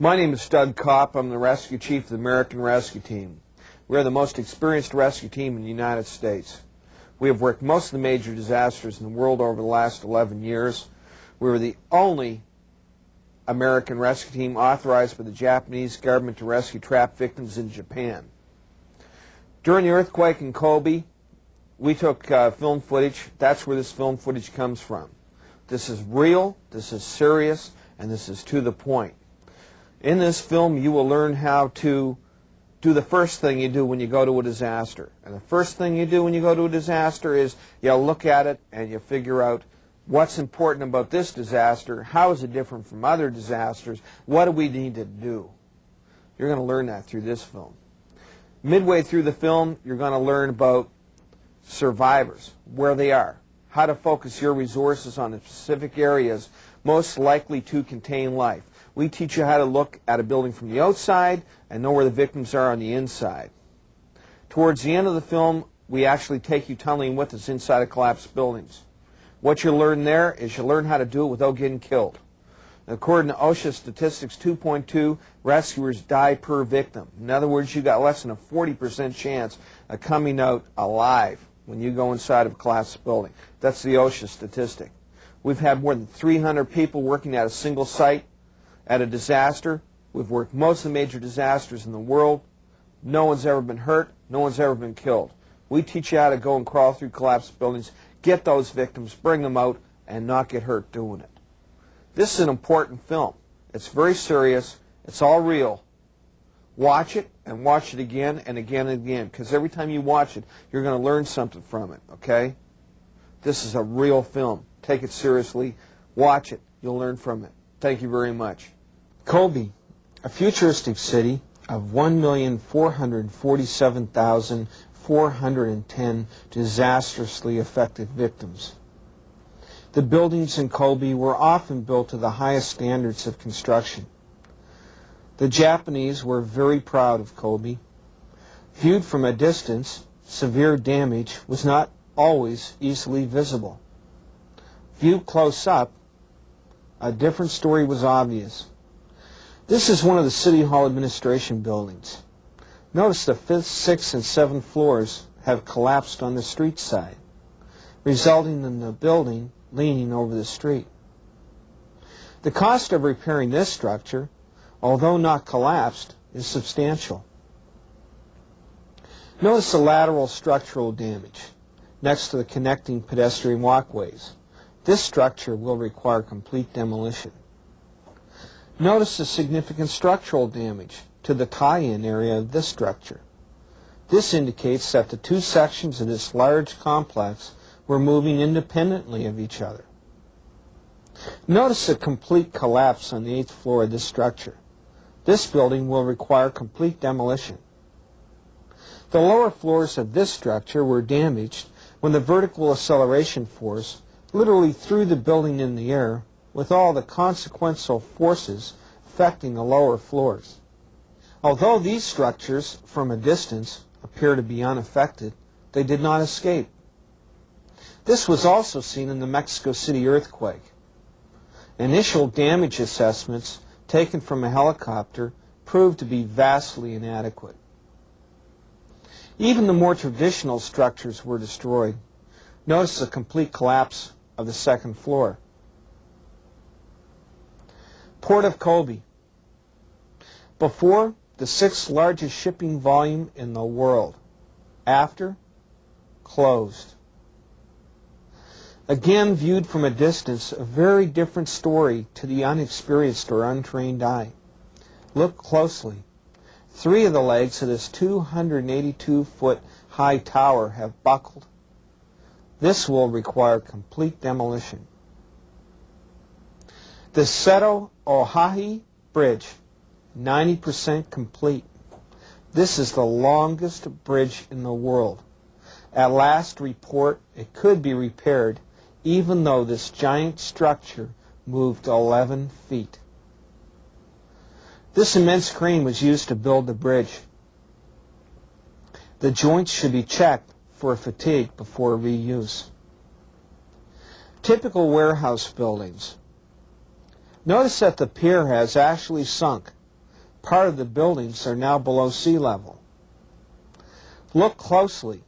My name is Doug Kopp. I'm the Rescue Chief of the American Rescue Team. We are the most experienced rescue team in the United States. We have worked most of the major disasters in the world over the last 11 years. We were the only American rescue team authorized by the Japanese government to rescue trapped victims in Japan. During the earthquake in Kobe, we took film footage. That's where this film footage comes from. This is real, this is serious, and this is to the point. In this film, you will learn how to do the first thing you do when you go to a disaster. And the first thing you do when you go to a disaster is you look at it and you figure out what's important about this disaster, how is it different from other disasters, what do we need to do. You're going to learn that through this film. Midway through the film, you're going to learn about survivors, where they are, how to focus your resources on the specific areas most likely to contain life. We teach you how to look at a building from the outside and know where the victims are on the inside. Towards the end of the film, we actually take you tunneling with us inside of collapsed buildings. What you learn there is you learn how to do it without getting killed. According to OSHA Statistics 2.2, rescuers die per victim. In other words, you got less than a 40% chance of coming out alive when you go inside of a collapsed building. That's the OSHA statistic. We've had more than 300 people working at a single site at a disaster. We've worked most of the major disasters in the world. No one's ever been hurt. No one's ever been killed. We teach you how to go and crawl through collapsed buildings, get those victims, bring them out, and not get hurt doing it. This is an important film. It's very serious. It's all real. Watch it and watch it again and again and again, because every time you watch it, you're going to learn something from it, okay? This is a real film. Take it seriously. Watch it. You'll learn from it. Thank you very much. Kobe, a futuristic city of 1,447,410 disastrously affected victims. The buildings in Kobe were often built to the highest standards of construction. The Japanese were very proud of Kobe. Viewed from a distance, severe damage was not always easily visible. Viewed close up, a different story was obvious. This is one of the City Hall administration buildings. Notice the 5th, 6th, and 7th floors have collapsed on the street side, resulting in the building leaning over the street. The cost of repairing this structure, although not collapsed, is substantial. Notice the lateral structural damage next to the connecting pedestrian walkways. This structure will require complete demolition. Notice the significant structural damage to the tie-in area of this structure. This indicates that the two sections of this large complex were moving independently of each other. Notice the complete collapse on the 8th floor of this structure. This building will require complete demolition. The lower floors of this structure were damaged when the vertical acceleration force literally threw the building in the air, with all the consequential forces affecting the lower floors. Although these structures, from a distance, appear to be unaffected, they did not escape. This was also seen in the Mexico City earthquake. Initial damage assessments taken from a helicopter proved to be vastly inadequate. Even the more traditional structures were destroyed. Notice the complete collapse of the 2nd floor. Port of Kobe. Before, the 6th largest shipping volume in the world. After, closed. Again, viewed from a distance, a very different story to the unexperienced or untrained eye. Look closely. 3 of the legs of this 282-foot high tower have buckled. This will require complete demolition. The Seto Oahe Bridge, 90% complete. This is the longest bridge in the world. At last report, it could be repaired, even though this giant structure moved 11 feet. This immense crane was used to build the bridge. The joints should be checked for fatigue before reuse. Typical warehouse buildings. Notice that the pier has actually sunk part of the buildings are now below sea level. Look closely.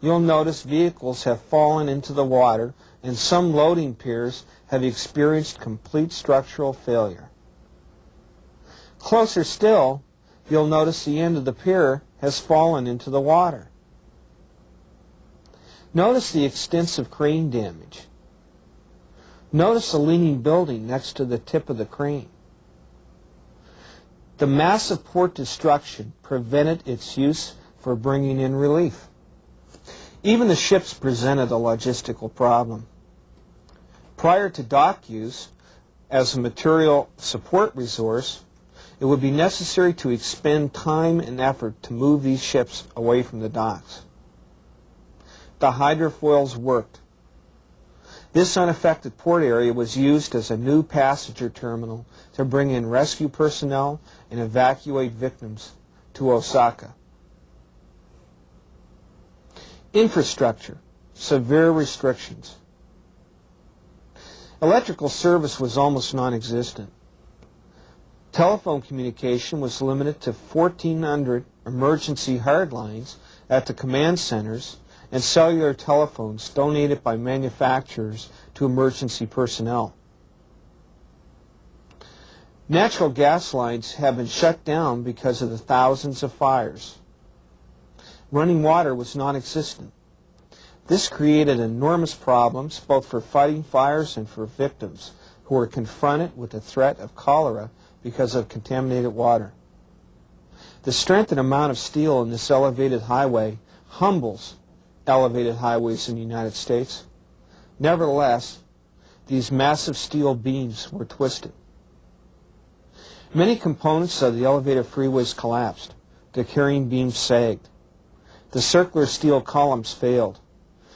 You'll notice vehicles have fallen into the water and some loading piers have experienced complete structural failure. Closer still, you'll notice the end of the pier has fallen into the water. Notice the extensive crane damage. Notice the leaning building next to the tip of the crane. The massive port destruction prevented its use for bringing in relief. Even the ships presented a logistical problem. Prior to dock use, as a material support resource, it would be necessary to expend time and effort to move these ships away from the docks. The hydrofoils worked. This unaffected port area was used as a new passenger terminal to bring in rescue personnel and evacuate victims to Osaka. Infrastructure, severe restrictions. Electrical service was almost non-existent. Telephone communication was limited to 1,400 emergency hard lines at the command centers and cellular telephones donated by manufacturers to emergency personnel. Natural gas lines have been shut down because of the thousands of fires. Running water was non-existent. This created enormous problems both for fighting fires and for victims who were confronted with the threat of cholera because of contaminated water. The strength and amount of steel in this elevated highway humbles elevated highways in the United States. Nevertheless, these massive steel beams were twisted. Many components of the elevated freeways collapsed. The carrying beams sagged. The circular steel columns failed.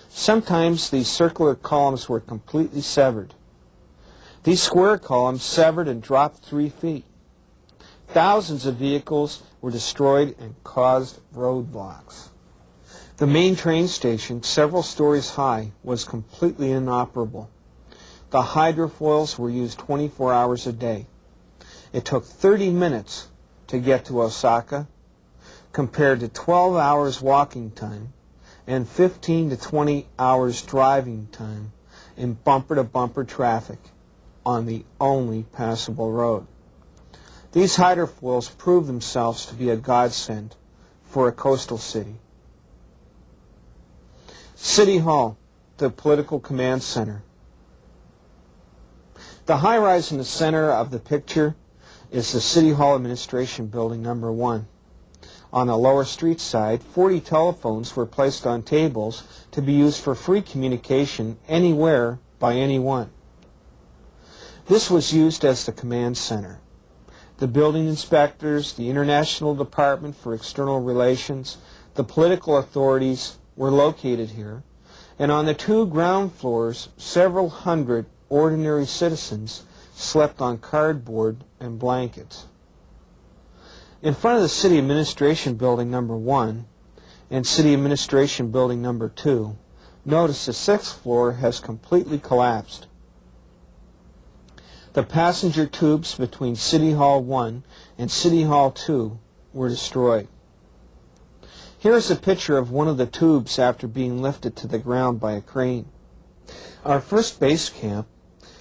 Sometimes these circular columns were completely severed. These square columns severed and dropped 3 feet. Thousands of vehicles were destroyed and caused roadblocks. The main train station, several stories high, was completely inoperable. The hydrofoils were used 24 hours a day. It took 30 minutes to get to Osaka, compared to 12 hours walking time and 15 to 20 hours driving time in bumper-to-bumper traffic on the only passable road. These hydrofoils proved themselves to be a godsend for a coastal city. City Hall, the political command center. The high-rise in the center of the picture is the City Hall Administration Building number 1. On the lower street side, 40 telephones were placed on tables to be used for free communication anywhere by anyone. This was used as the command center. The building inspectors, the International Department for External Relations, the political authorities were located here, and on the 2 ground floors, several hundred ordinary citizens slept on cardboard and blankets. In front of the City Administration Building number 1 and City Administration Building number 2, notice the 6th floor has completely collapsed. The passenger tubes between City Hall 1 and City Hall 2 were destroyed. Here is a picture of one of the tubes after being lifted to the ground by a crane. Our first base camp,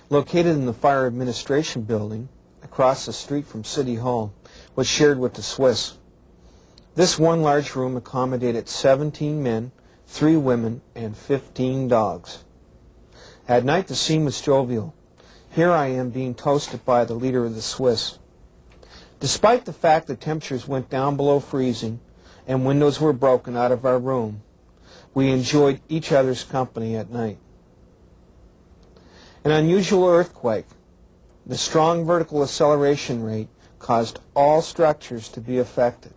located in the Fire Administration Building across the street from City Hall, was shared with the Swiss. This one large room accommodated 17 men, 3 women, and 15 dogs. At night the scene was jovial. Here I am being toasted by the leader of the Swiss. Despite the fact that temperatures went down below freezing and windows were broken out of our room, we enjoyed each other's company at night. An unusual earthquake. The strong vertical acceleration rate caused all structures to be affected.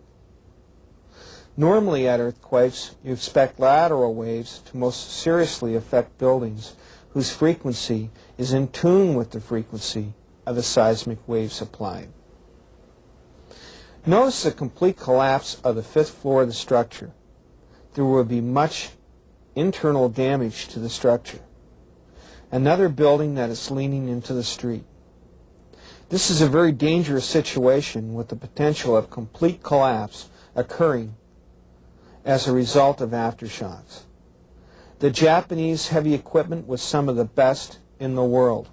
Normally at earthquakes, you expect lateral waves to most seriously affect buildings whose frequency is in tune with the frequency of the seismic waves applied. Notice the complete collapse of the 5th floor of the structure. There will be much internal damage to the structure. Another building that is leaning into the street. This is a very dangerous situation with the potential of complete collapse occurring as a result of aftershocks. The Japanese heavy equipment was some of the best in the world.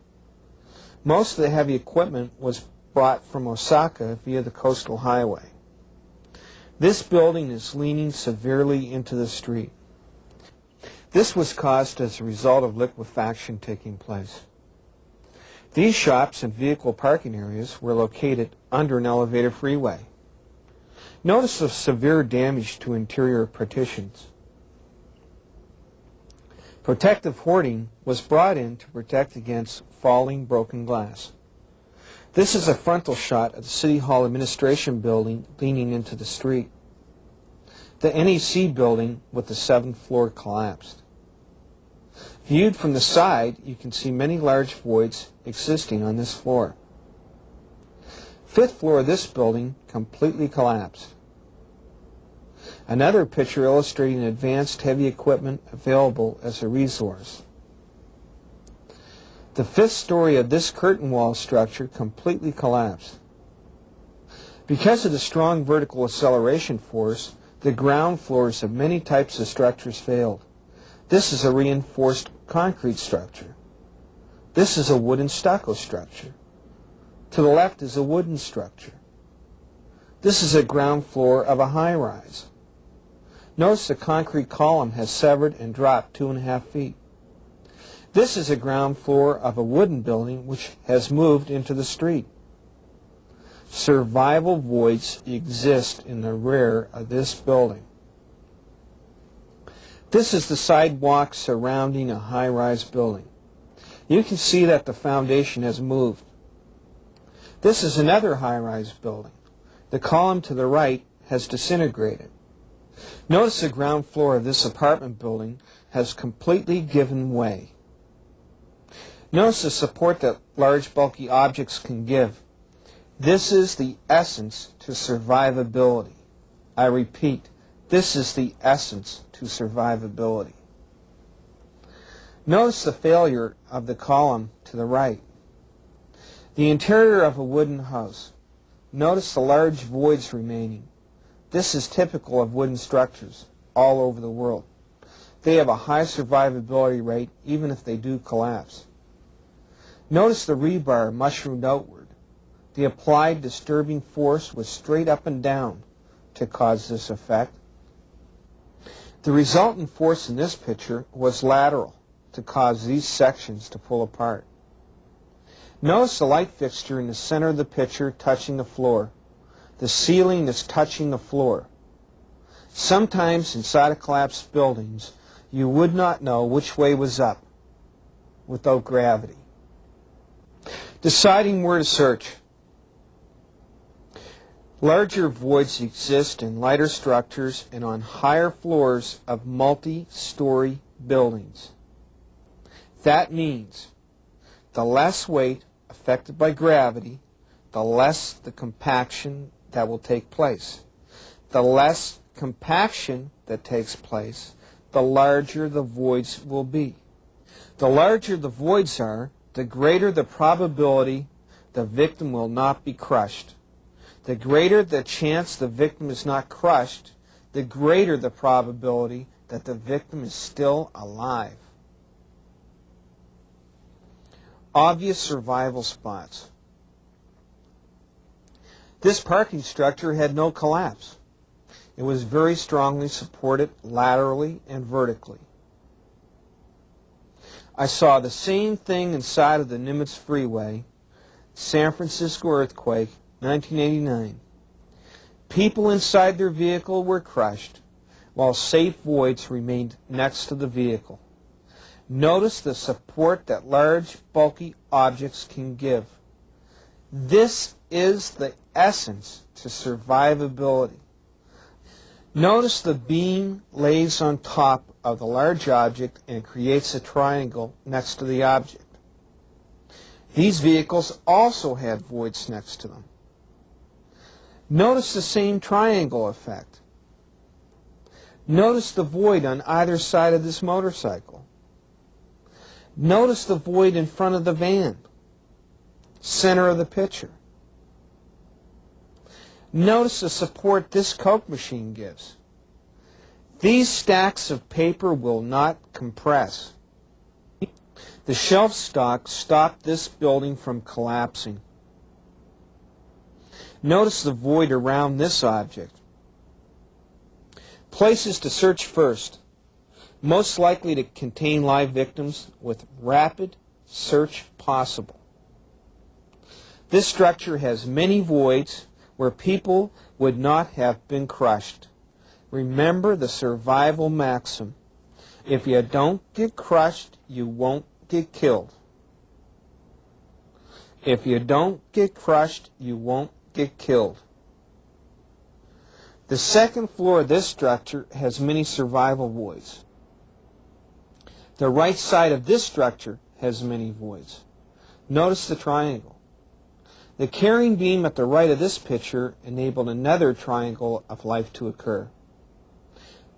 Most of the heavy equipment was brought from Osaka via the coastal highway. This building is leaning severely into the street. This was caused as a result of liquefaction taking place. These shops and vehicle parking areas were located under an elevated freeway. Notice the severe damage to interior partitions. Protective hoarding was brought in to protect against falling broken glass. This is a frontal shot of the City Hall Administration Building leaning into the street. The NEC building with the 7th floor collapsed. Viewed from the side, you can see many large voids existing on this floor. 5th floor of this building completely collapsed. Another picture illustrating advanced heavy equipment available as a resource. The 5th story of this curtain wall structure completely collapsed. Because of the strong vertical acceleration force, the ground floors of many types of structures failed. This is a reinforced concrete structure. This is a wooden stucco structure. To the left is a wooden structure. This is a ground floor of a high-rise. Notice the concrete column has severed and dropped 2.5 feet. This is a ground floor of a wooden building which has moved into the street. Survival voids exist in the rear of this building. This is the sidewalk surrounding a high-rise building. You can see that the foundation has moved. This is another high-rise building. The column to the right has disintegrated. Notice the ground floor of this apartment building has completely given way. Notice the support that large bulky objects can give. This is the essence to survivability. I repeat, this is the essence to survivability. Notice the failure of the column to the right. The interior of a wooden house. Notice the large voids remaining. This is typical of wooden structures all over the world. They have a high survivability rate even if they do collapse. Notice the rebar mushroomed outward. The applied disturbing force was straight up and down to cause this effect. The resultant force in this picture was lateral to cause these sections to pull apart. Notice the light fixture in the center of the picture touching the floor. The ceiling is touching the floor. Sometimes inside of collapsed buildings, you would not know which way was up without gravity. Deciding where to search. Larger voids exist in lighter structures and on higher floors of multi-story buildings. That means the less weight affected by gravity, the less the compaction that will take place. The less compaction that takes place, the larger the voids will be. The larger the voids are, the greater the probability the victim will not be crushed. The greater the chance the victim is not crushed, the greater the probability that the victim is still alive. Obvious survival spots. This parking structure had no collapse. It was very strongly supported laterally and vertically. I saw the same thing inside of the Nimitz Freeway, San Francisco earthquake, 1989. People inside their vehicle were crushed, while safe voids remained next to the vehicle. Notice the support that large, bulky objects can give. This is the essence to survivability. Notice the beam lays on top of the large object and creates a triangle next to the object. These vehicles also had voids next to them. Notice the same triangle effect. Notice the void on either side of this motorcycle. Notice the void in front of the van. center of the picture. Notice the support this Coke machine gives. These stacks of paper will not compress. The shelf stock stopped this building from collapsing. Notice the void around this object. Places to search first. Most likely to contain live victims with rapid search possible. This structure has many voids where people would not have been crushed. Remember the survival maxim. If you don't get crushed, you won't get killed. If you don't get crushed, you won't get killed. The second floor of this structure has many survival voids. The right side of this structure has many voids. Notice the triangle. The carrying beam at the right of this picture enabled another triangle of life to occur.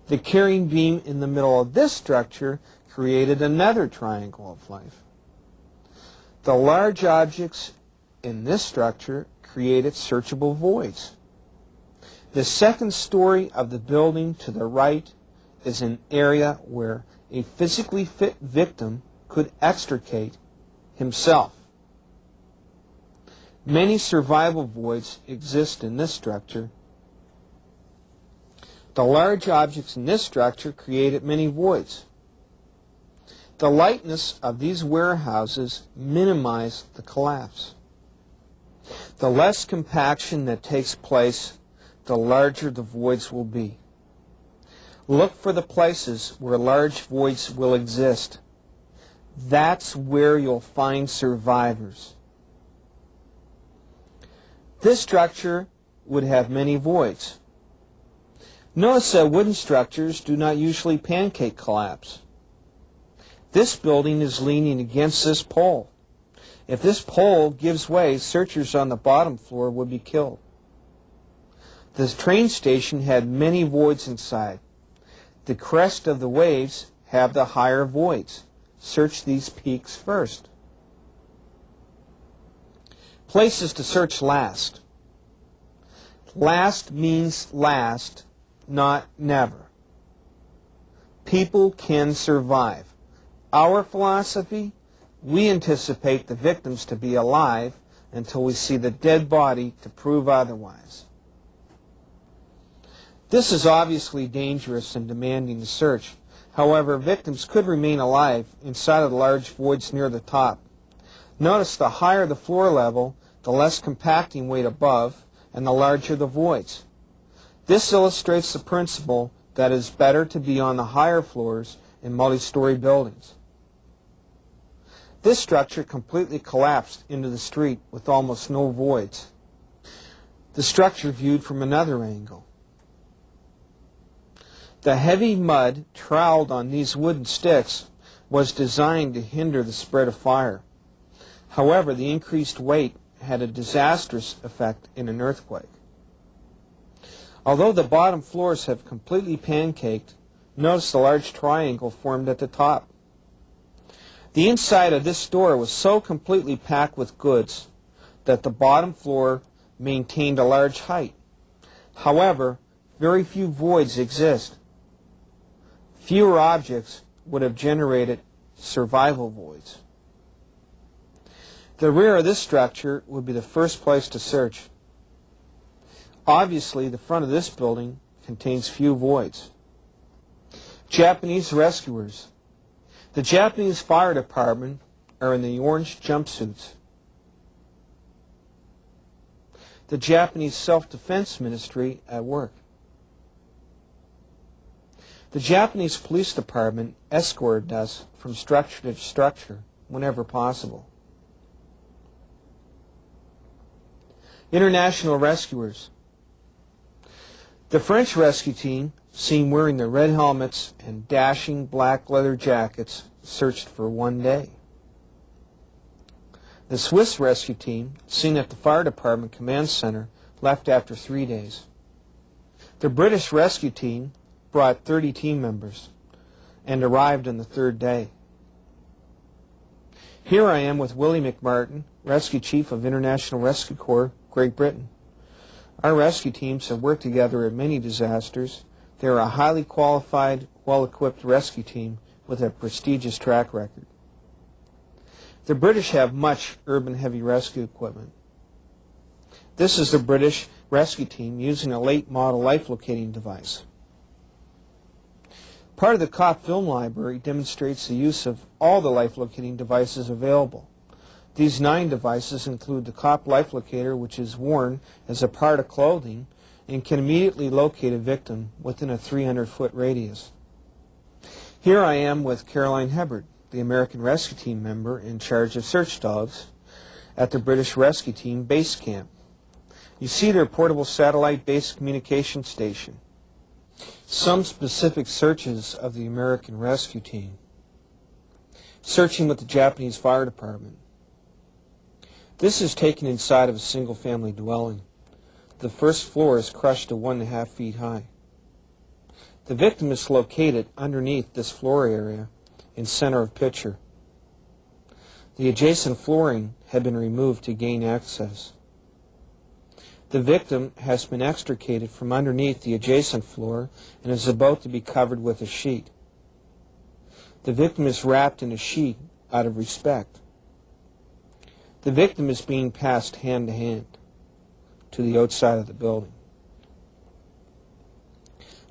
The carrying beam in the middle of this structure created another triangle of life. The large objects in this structure created searchable voids. The second story of the building to the right is an area where a physically fit victim could extricate himself. Many survival voids exist in this structure. The large objects in this structure created many voids. The lightness of these warehouses minimized the collapse. The less compaction that takes place, the larger the voids will be. Look for the places where large voids will exist. That's where you'll find survivors. This structure would have many voids. Notice that wooden structures do not usually pancake collapse. This building is leaning against this pole. If this pole gives way, searchers on the bottom floor would be killed. The train station had many voids inside. The crest of the waves have the higher voids. Search these peaks first. Places to search last. Last means last, not never. People can survive. Our philosophy, we anticipate the victims to be alive until we see the dead body to prove otherwise. This is obviously dangerous and demanding to search. However, victims could remain alive inside of the large voids near the top. Notice the higher the floor level, the less compacting weight above, and the larger the voids. This illustrates the principle that it is better to be on the higher floors in multi-story buildings. This structure completely collapsed into the street with almost no voids. The structure viewed from another angle. The heavy mud troweled on these wooden sticks was designed to hinder the spread of fire. However, the increased weight had a disastrous effect in an earthquake. Although the bottom floors have completely pancaked, notice the large triangle formed at the top. The inside of this store was so completely packed with goods that the bottom floor maintained a large height. However, very few voids exist. Fewer objects would have generated survival voids. The rear of this structure would be the first place to search. Obviously, the front of this building contains few voids. Japanese rescuers. The Japanese fire department are in the orange jumpsuits. The Japanese self-defense ministry at work. The Japanese police department escorted us from structure to structure whenever possible. International rescuers. The French rescue team, seen wearing their red helmets and dashing black leather jackets, searched for 1 day. The Swiss rescue team, seen at the fire department command center, left after 3 days. The British rescue team brought 30 team members and arrived on the 3rd day. Here I am with Willie McMartin, Rescue Chief of International Rescue Corps, Great Britain. Our rescue teams have worked together at many disasters. They are a highly qualified, well-equipped rescue team with a prestigious track record. The British have much urban heavy rescue equipment. This is the British rescue team using a late model life locating device. Part of the COP film library demonstrates the use of all the life locating devices available. These 9 devices include the COP life locator, which is worn as a part of clothing and can immediately locate a victim within a 300-foot radius. Here I am with Caroline Hebert, the American Rescue Team member in charge of search dogs at the British Rescue Team base camp. You see their portable satellite-based communication station. Some specific searches of the American Rescue Team. Searching with the Japanese Fire Department. This is taken inside of a single-family dwelling. The first floor is crushed to 1.5 feet high. The victim is located underneath this floor area in center of picture. The adjacent flooring had been removed to gain access. The victim has been extricated from underneath the adjacent floor and is about to be covered with a sheet. The victim is wrapped in a sheet out of respect. The victim is being passed hand to hand to the outside of the building.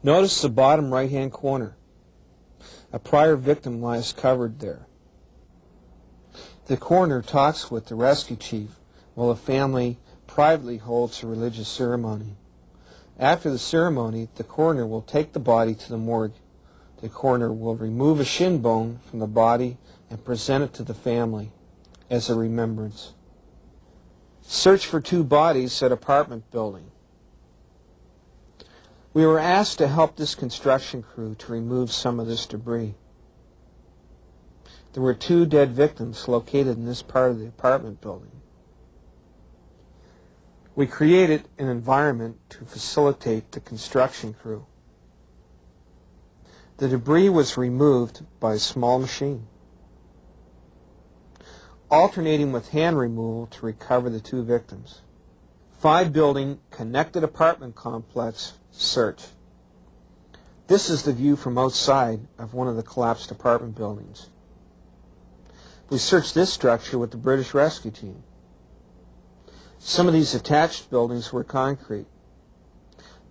Notice the bottom right-hand corner. A prior victim lies covered there. The coroner talks with the rescue chief while the family privately holds a religious ceremony. After the ceremony, the coroner will take the body to the morgue. The coroner will remove a shin bone from the body and present it to the family as a remembrance. Search for 2 bodies at apartment building. We were asked to help this construction crew to remove some of this debris. There were 2 dead victims located in this part of the apartment building. We created an environment to facilitate the construction crew. The debris was removed by a small machine, alternating with hand removal to recover the 2 victims. 5-building connected apartment complex search. This is the view from outside of one of the collapsed apartment buildings. We searched this structure with the British Rescue Team. Some of these attached buildings were concrete.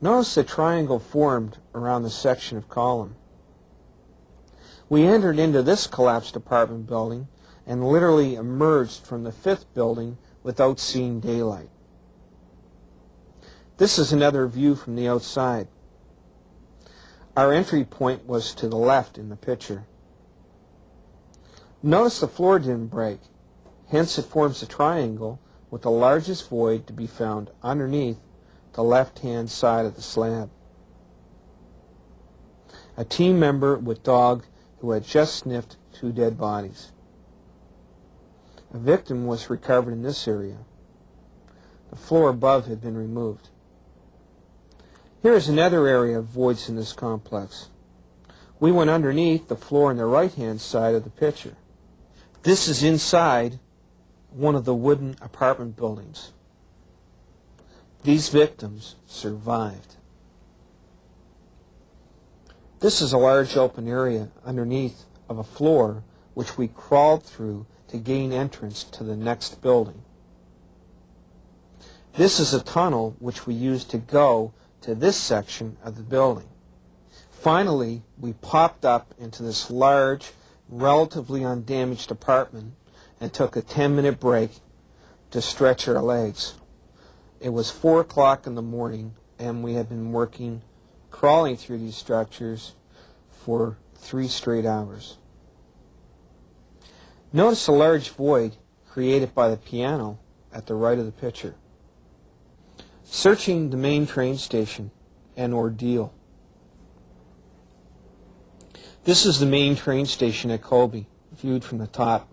Notice the triangle formed around the section of column. We entered into this collapsed apartment building and literally emerged from the 5th building without seeing daylight. This is another view from the outside. Our entry point was to the left in the picture. Notice the floor didn't break, hence it forms a triangle with the largest void to be found underneath the left-hand side of the slab. A team member with dog who had just sniffed 2 dead bodies. A victim was recovered in this area. The floor above had been removed. Here is another area of voids in this complex. We went underneath the floor on the right-hand side of the picture. This is inside one of the wooden apartment buildings. These victims survived. This is a large open area underneath of a floor which we crawled through to gain entrance to the next building. This is a tunnel which we used to go to this section of the building. Finally, we popped up into this large, relatively undamaged apartment and took a 10-minute break to stretch our legs. It was 4 o'clock in the morning and we had been crawling through these structures for 3 straight hours. Notice a large void created by the piano at the right of the picture. Searching the main train station, an ordeal. This is the main train station at Kobe, viewed from the top.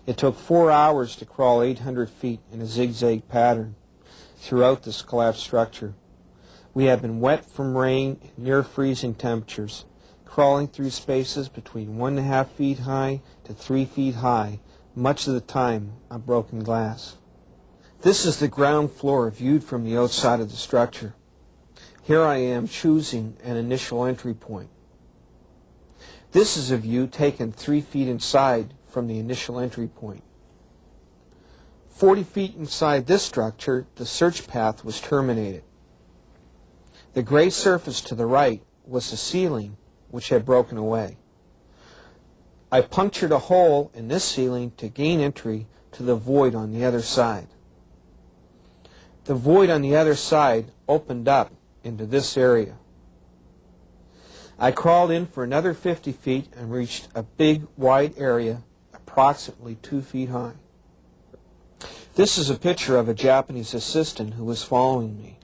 It took 4 hours to crawl 800 feet in a zigzag pattern throughout this collapsed structure. We have been wet from rain and near freezing temperatures, crawling through spaces between 1.5 feet high to 3 feet high much of the time on broken glass. This is the ground floor viewed from the outside of the structure. Here I am choosing an initial entry point. This is a view taken 3 feet inside from the initial entry point. 40 feet inside this structure, the search path was terminated. The gray surface to the right was the ceiling, which had broken away. I punctured a hole in this ceiling to gain entry to the void on the other side. The void on the other side opened up into this area. I crawled in for another 50 feet and reached a big, wide area approximately 2 feet high. This is a picture of a Japanese assistant who was following me.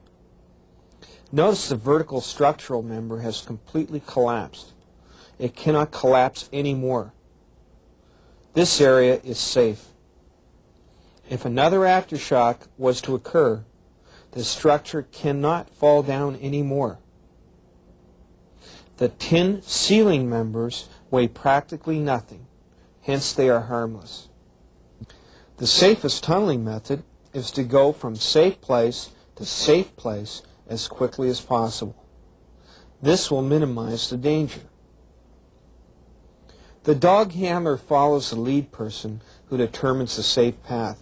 Notice the vertical structural member has completely collapsed. It cannot collapse anymore. This area is safe. If another aftershock was to occur, the structure cannot fall down anymore. The tin ceiling members weigh practically nothing, hence they are harmless. The safest tunneling method is to go from safe place to safe place as quickly as possible. This will minimize the danger. The dog handler follows the lead person who determines the safe path.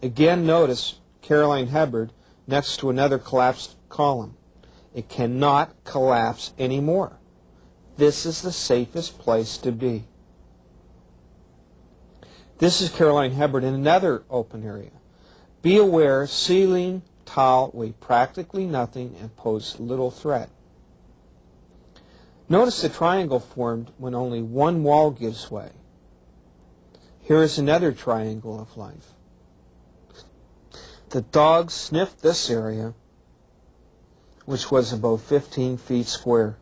Again, notice Caroline Hubbard next to another collapsed column. It cannot collapse anymore. This is the safest place to be. This is Caroline Hubbard in another open area. Be aware, ceiling, tile weigh practically nothing and pose little threat. Notice the triangle formed when only one wall gives way. Here is another triangle of life. The dog sniffed this area, which was about 15 feet square.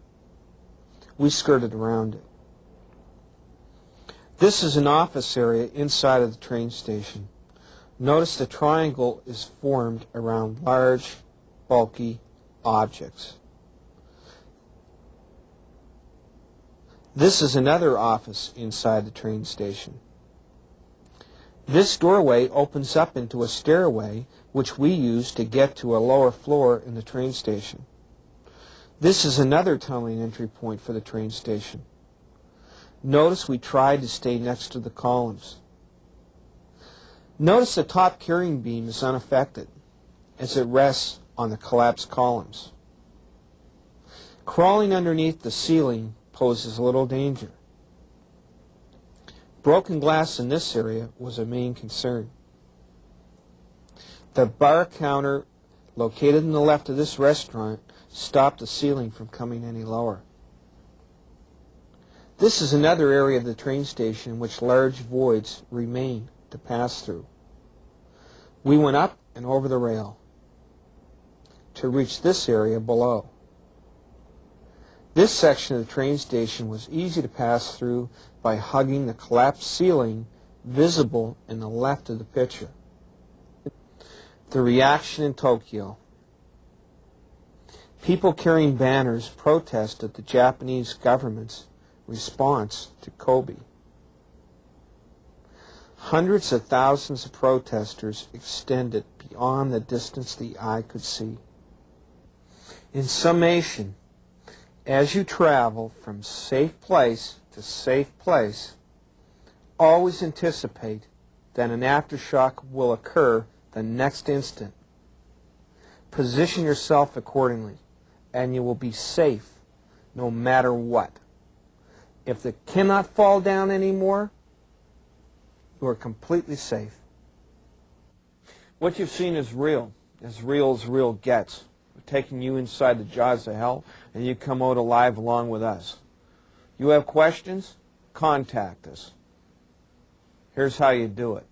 We skirted around it. This is an office area inside of the train station. Notice the triangle is formed around large, bulky objects. This is another office inside the train station. This doorway opens up into a stairway which we use to get to a lower floor in the train station. This is another tunneling entry point for the train station. Notice we tried to stay next to the columns. Notice the top carrying beam is unaffected as it rests on the collapsed columns. Crawling underneath the ceiling poses little danger. Broken glass in this area was a main concern. The bar counter located on the left of this restaurant stopped the ceiling from coming any lower. This is another area of the train station in which large voids remain to pass through. We went up and over the rail to reach this area below. This section of the train station was easy to pass through by hugging the collapsed ceiling visible in the left of the picture. The reaction in Tokyo. People carrying banners protested the Japanese government's response to Kobe. Hundreds of thousands of protesters extended beyond the distance the eye could see. In summation, as you travel from safe place to safe place, always anticipate that an aftershock will occur the next instant. Position yourself accordingly, and you will be safe no matter what. If it cannot fall down anymore, you are completely safe. What you've seen is real as real gets. We're taking you inside the jaws of hell, and you come out alive along with us. You have questions? Contact us. Here's how you do it.